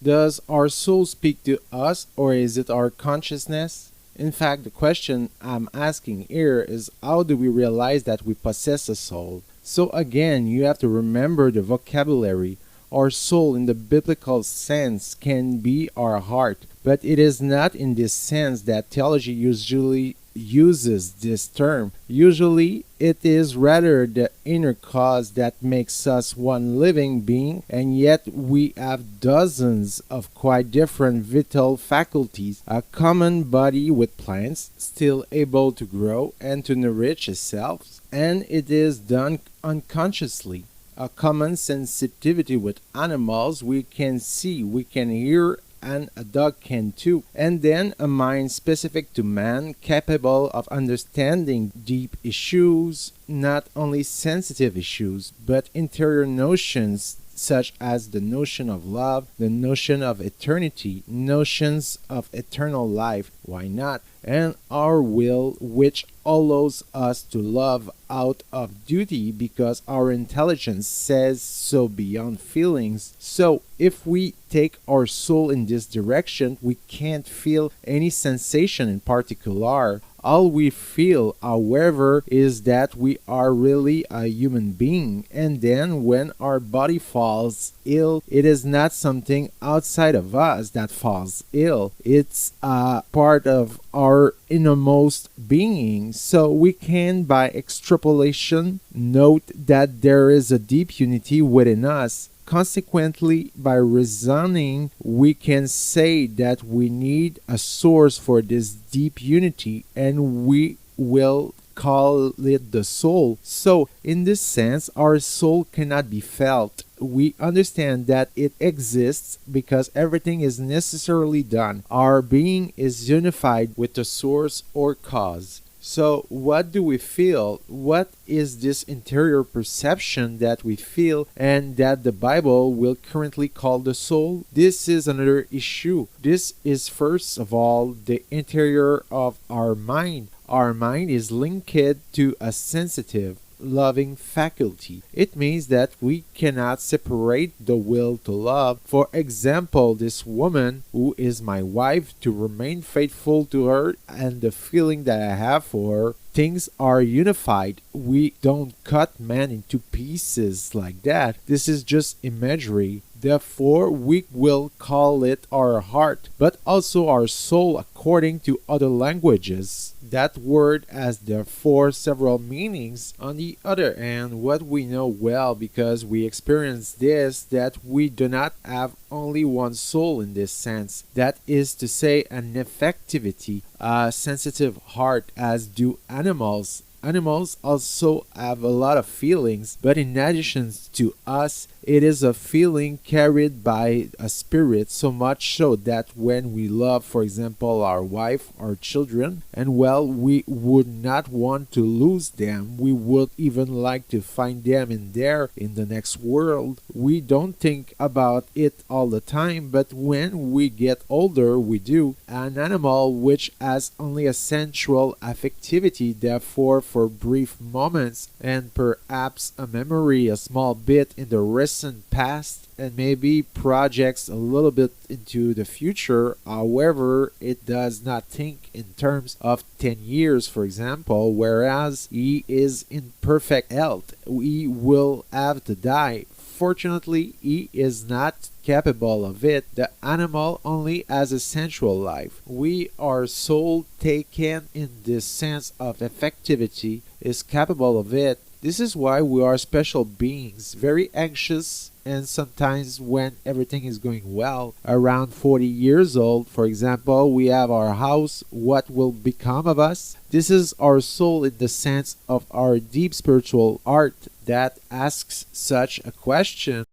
Does our soul speak to us, or is it our consciousness? In fact, the question I'm asking here is, how do we realize that we possess a soul? So again, you have to remember the vocabulary. Our soul in the biblical sense can be our heart, but it is not in this sense that theology usually uses this term. Usually, it is rather the inner cause that makes us one living being, and yet we have dozens of quite different vital faculties, a common body with plants, still able to grow and to nourish itself, and it is done unconsciously. A common sensitivity with animals, we can see, we can hear, and a dog can too. And then a mind specific to man, capable of understanding deep issues, not only sensitive issues, but interior notions such as the notion of love, the notion of eternity, notions of eternal life, why not? And our will, which allows us to love out of duty because our intelligence says so beyond feelings. So, if we take our soul in this direction, we can't feel any sensation in particular. All we feel, however, is that we are really a human being, and then when our body falls ill, it is not something outside of us that falls ill. It's a part of our innermost being. So we can, by extrapolation, note that there is a deep unity within us. Consequently, by reasoning, we can say that we need a source for this deep unity, and we will call it the soul. So, in this sense, our soul cannot be felt. We understand that it exists because everything is necessarily done. Our being is unified with the source or cause. So, what do we feel? What is this interior perception that we feel and that the Bible will currently call the soul? This is another issue. This is, first of all, the interior of our mind. Our mind is linked to a sensitive, loving faculty. It means that we cannot separate the will to love. For example, this woman who is my wife, to remain faithful to her and the feeling that I have for her, things are unified. We don't cut man into pieces like that. This is just imagery. Therefore, we will call it our heart, but also our soul according to other languages. That word has therefore several meanings. On the other hand, what we know well because we experience this, that we do not have only one soul in this sense. That is to say, an affectivity, a sensitive heart, as do animals. Animals also have a lot of feelings, but in addition to us, it is a feeling carried by a spirit, so much so that when we love, for example, our wife, our children, and well, we would not want to lose them. We would even like to find them in the next world. We don't think about it all the time, but when we get older, we do. An animal which has only a sensual affectivity, therefore for brief moments, and perhaps a memory a small bit in the recent past, and maybe projects a little bit into the future. However, it does not think in terms of 10 years, for example, whereas he is in perfect health. He will have to die. Fortunately, he is not capable of it. The animal only has a sensual life. We, our soul, taken in this sense of affectivity, is capable of it. This is why we are special beings, very anxious, and sometimes when everything is going well, around 40 years old, for example, we have our house, what will become of us? This is our soul in the sense of our deep spiritual art that asks such a question.